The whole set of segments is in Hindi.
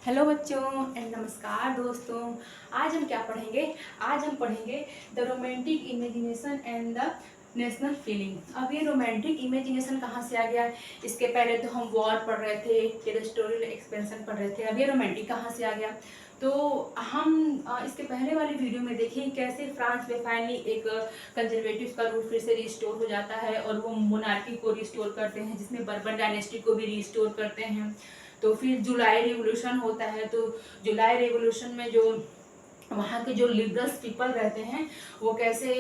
हेलो बच्चों एंड नमस्कार दोस्तों। आज हम क्या पढ़ेंगे? आज हम पढ़ेंगे the romantic imagination and the national feeling. अब ये रोमांटिक इमेजिनेशन कहाँ से आ गया? इसके पहले तो हम वॉर पढ़ रहे थे, टेरेस्टोरियल एक्सपेंशन पढ़ रहे थे। अब ये रोमांटिक कहाँ से आ गया? तो हम इसके पहले वाली वीडियो में देखिए कैसे फ्रांस में फाइनली एक कंजर्वेटिव का रूल फिर से रिस्टोर हो जाता है और वो मोनार्की को रिस्टोर करते हैं, जिसमें बर्बन डायनेस्टी को भी रिस्टोर करते हैं। तो फिर जुलाई रेवोल्यूशन होता है। तो जुलाई रेवोल्यूशन में जो वहाँ के जो लिबरल्स पीपल रहते हैं वो कैसे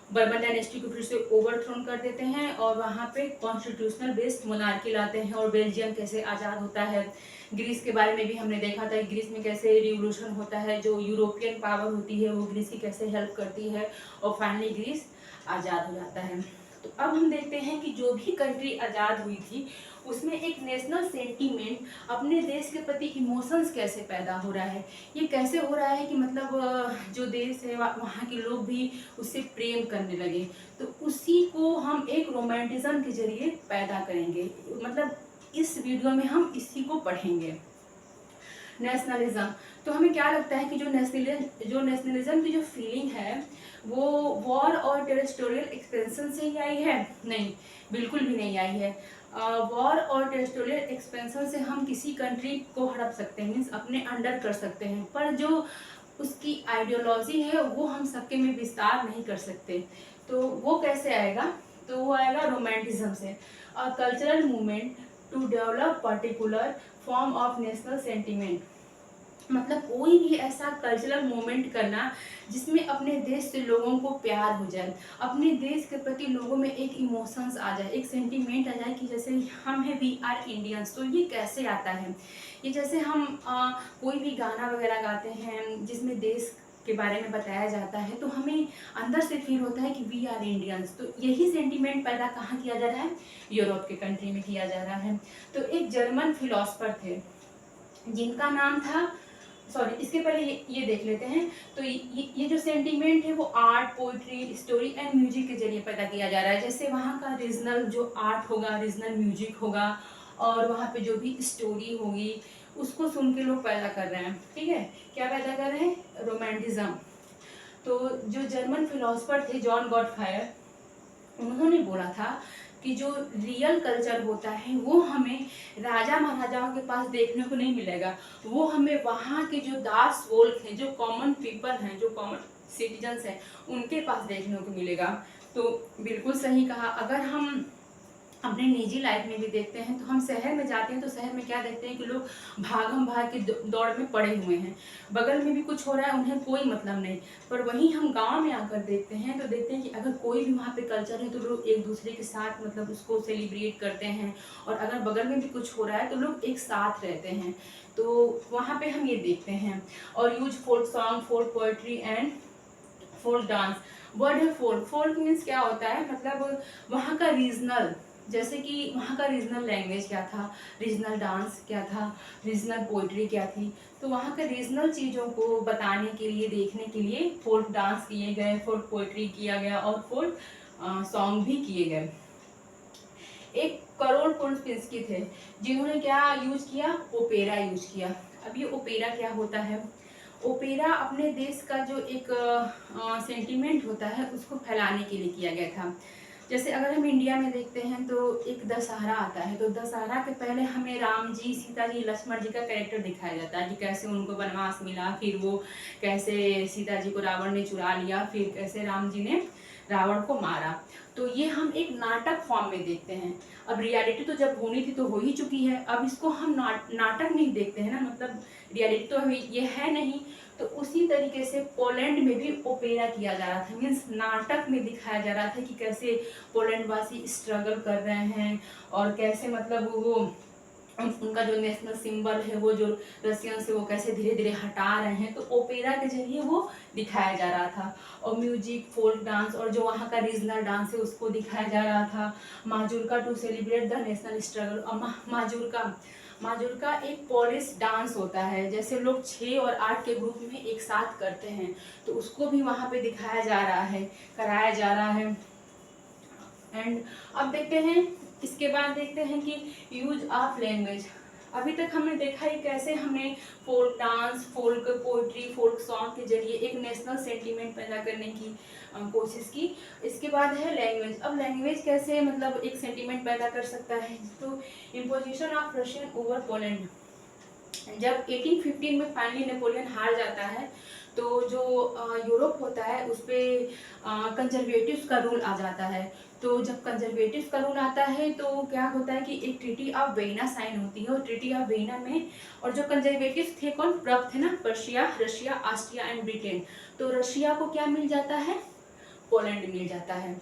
बर्बन डायनेस्टी को फिर से ओवरथ्रोन कर देते हैं और वहाँ पे कॉन्स्टिट्यूशनल बेस्ड मोनार्की लाते हैं और बेल्जियम कैसे आज़ाद होता है। ग्रीस के बारे में भी हमने देखा था, ग्रीस में कैसे रिवोल्यूशन होता है, जो यूरोपियन पावर होती है वो ग्रीस की कैसे हेल्प करती है और फाइनली ग्रीस आज़ाद हो जाता है। तो अब हम देखते हैं कि जो भी कंट्री आज़ाद हुई थी उसमें एक नेशनल सेंटीमेंट, अपने देश के प्रति इमोशंस कैसे पैदा हो रहा है। ये कैसे हो रहा है कि मतलब जो देश है वहाँ के लोग भी उससे प्रेम करने लगे। तो उसी को हम एक रोमांटिज्म के जरिए पैदा करेंगे। मतलब इस वीडियो में हम इसी को पढ़ेंगे, नेशनलिज्म। तो हमें क्या लगता है कि जो नेशनलिज्म की जो फीलिंग है वो वॉर और टेरेस्टोरियल एक्सपेंशन से ही आई है? नहीं, बिल्कुल भी नहीं आई है। वॉर और टेरेस्टोरियल एक्सपेंशन से हम किसी कंट्री को हड़प सकते हैं, मीन्स अपने अंडर कर सकते हैं, पर जो उसकी आइडियोलॉजी है वो हम सबके में विस्तार नहीं कर सकते। तो वो कैसे आएगा? तो वो आएगा रोमांटिज्म से। A cultural movement to develop particular form of national sentiment. मतलब कोई भी ऐसा कल्चरल मूवमेंट करना जिसमें अपने देश से लोगों को प्यार हो जाए, अपने देश के प्रति लोगों में एक इमोशंस आ जाए, एक सेंटीमेंट आ जाए कि जैसे हम हैं, वी आर इंडियंस। तो ये कैसे आता है? ये जैसे हम कोई भी गाना वगैरह गाते हैं जिसमें देश के बारे में बताया जाता है तो हमें अंदर से फील होता है कि वी आर इंडियंस। तो यही सेंटीमेंट पैदा कहाँ किया जा रहा है? यूरोप के कंट्री में किया जा रहा है। तो एक जर्मन फिलोसफर थे जिनका नाम था, सॉरी इसके पहले ये देख लेते हैं। तो ये जो सेंटीमेंट है वो art, poetry, story and music के जरिए पैदा किया जा रहा है। जैसे वहाँ का रीजनल जो आर्ट होगा, रीजनल म्यूजिक होगा और वहाँ पे जो भी स्टोरी होगी उसको सुन के लोग पैदा कर रहे हैं। ठीक है, क्या पैदा कर रहे हैं? रोमांटिज्म। तो जो जर्मन फिलोसफर थे जॉन गॉटफ्रायर, उन्होंने बोला था कि जो रियल कल्चर होता है वो हमें राजा महाराजाओं के पास देखने को नहीं मिलेगा, वो हमें वहाँ के जो दास वोल्क हैं, जो कॉमन पीपल हैं, जो कॉमन सिटीजन्स हैं, उनके पास देखने को मिलेगा। तो बिल्कुल सही कहा। अगर हम अपने निजी लाइफ में भी देखते हैं तो हम शहर में जाते हैं तो शहर में क्या देखते हैं कि लोग भागम भाग की दौड़ में पड़े हुए हैं, बगल में भी कुछ हो रहा है उन्हें कोई मतलब नहीं। पर वहीं हम गांव में आकर देखते हैं तो देखते हैं कि अगर कोई भी वहाँ पे कल्चर है तो लोग एक दूसरे के साथ मतलब उसको सेलिब्रेट करते हैं, और अगर बगल में भी कुछ हो रहा है तो लोग एक साथ रहते हैं। तो वहाँ पे हम ये देखते हैं। और use folk song, folk poetry and folk dance. Word है फोल्क। फोल्क मीन्स क्या होता है? मतलब वहाँ का रीजनल, जैसे कि वहाँ का रीजनल लैंग्वेज क्या था, रीजनल डांस क्या था, रीजनल पोइट्री क्या थी। तो वहाँ के रीजनल चीज़ों को बताने के लिए, देखने के लिए फोल्क डांस किए गए, फोल्क पोइट्री किया गया और फोल्क सॉन्ग भी किए गए। एक करोल पुलस्किंस्की थे जिन्होंने क्या यूज किया? ओपेरा यूज किया। अब ये ओपेरा क्या होता है? ओपेरा अपने देश का जो एक सेंटीमेंट होता है उसको फैलाने के लिए किया गया था। जैसे अगर हम इंडिया में देखते हैं तो एक दशहरा आता है, तो दशहरा के पहले हमें राम जी, सीता जी, लक्ष्मण जी का कैरेक्टर दिखाया जाता है कि कैसे उनको वनवास मिला, फिर वो कैसे सीता जी को रावण ने चुरा लिया, फिर कैसे राम जी ने रावण को मारा। तो ये हम एक नाटक फॉर्म में देखते हैं। अब रियलिटी तो जब होनी थी तो हो ही चुकी है, अब इसको हम नाटक नहीं देखते हैं ना, मतलब रियलिटी तो ये है नहीं। तो उसी तरीके से पोलैंड में भी ओपेरा किया जा रहा था, मीन्स नाटक में दिखाया जा रहा था कि कैसे पोलैंड वासी स्ट्रगल कर रहे हैं और कैसे मतलब वो उनका जो नेशनल सिंबल है वो जो रशियन से वो कैसे धीरे धीरे हटा रहे हैं। तो ओपेरा के जरिए वो दिखाया जा रहा था। और म्यूजिक, फोल्क डांस और जो वहाँ का रीजनल डांस है उसको दिखाया जा रहा था। Mazurka to celebrate the national struggle. और माजूरका एक पोलिश डांस होता है, जैसे लोग 6 और 8 के ग्रुप में एक साथ करते हैं, तो उसको भी वहाँ पे दिखाया जा रहा है, कराया जा रहा है। एंड अब देखते हैं, इसके बाद देखते हैं कि यूज ऑफ लैंग्वेज। अभी तक हमने देखा है कैसे हमने folk dance, folk poetry, folk song के जरिए एक नेशनल सेंटीमेंट पैदा करने की कोशिश की। इसके बाद है लैंग्वेज। अब लैंग्वेज कैसे मतलब एक सेंटीमेंट पैदा कर सकता है, तो imposition of Russian over Poland. जब 1815 में फाइनली नेपोलियन हार जाता है तो जो यूरोप होता है उस पर कंजर्वेटिव्स का रूल आ जाता है। तो जब कंजर्वेटिव्स का रूल आता है तो क्या होता है कि एक ट्रीटी ऑफ वेना साइन होती है, और ट्रीटी ऑफ वेना में और जो कंजर्वेटिव्स थे कौन, प्रब थे ना, Persia, Russia, Austria and Britain. तो रशिया को क्या मिल जाता है, पोलैंड मिल जाता है।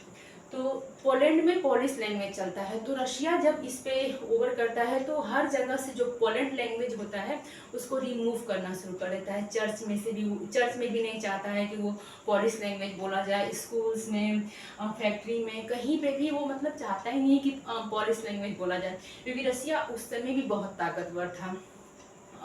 तो पोलैंड में पोलिश लैंग्वेज चलता है। तो रशिया जब इस पे ओवर करता है तो हर जगह से जो पोलैंड लैंग्वेज होता है उसको रिमूव करना शुरू कर देता है। चर्च में से भी, चर्च में भी नहीं चाहता है कि वो पोलिश लैंग्वेज बोला जाए, स्कूल्स में, फैक्ट्री में, कहीं पे भी वो मतलब चाहता ही नहीं कि पोलिश लैंग्वेज बोला जाए, क्योंकि रशिया उस समय भी बहुत ताकतवर था।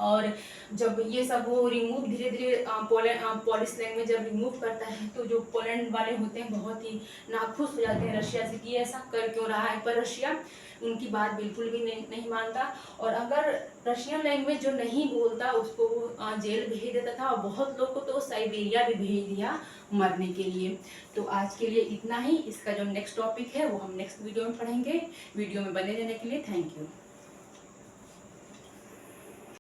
और जब ये सब वो रिमूव धीरे धीरे पोलिश लैंग्वेज जब रिमूव करता है तो जो पोलैंड वाले होते हैं बहुत ही नाखुश हो जाते हैं रशिया से कि ऐसा कर क्यों रहा है, पर रशिया उनकी बात बिल्कुल भी नहीं मानता। और अगर रशियन लैंग्वेज जो नहीं बोलता उसको वो जेल भेज देता था, और बहुत लोग को तो साइबेरिया भी भेज दिया मरने के लिए। तो आज के लिए इतना ही। इसका जो नेक्स्ट टॉपिक है वो हम नेक्स्ट वीडियो में पढ़ेंगे। वीडियो में बने रहने के लिए थैंक यू।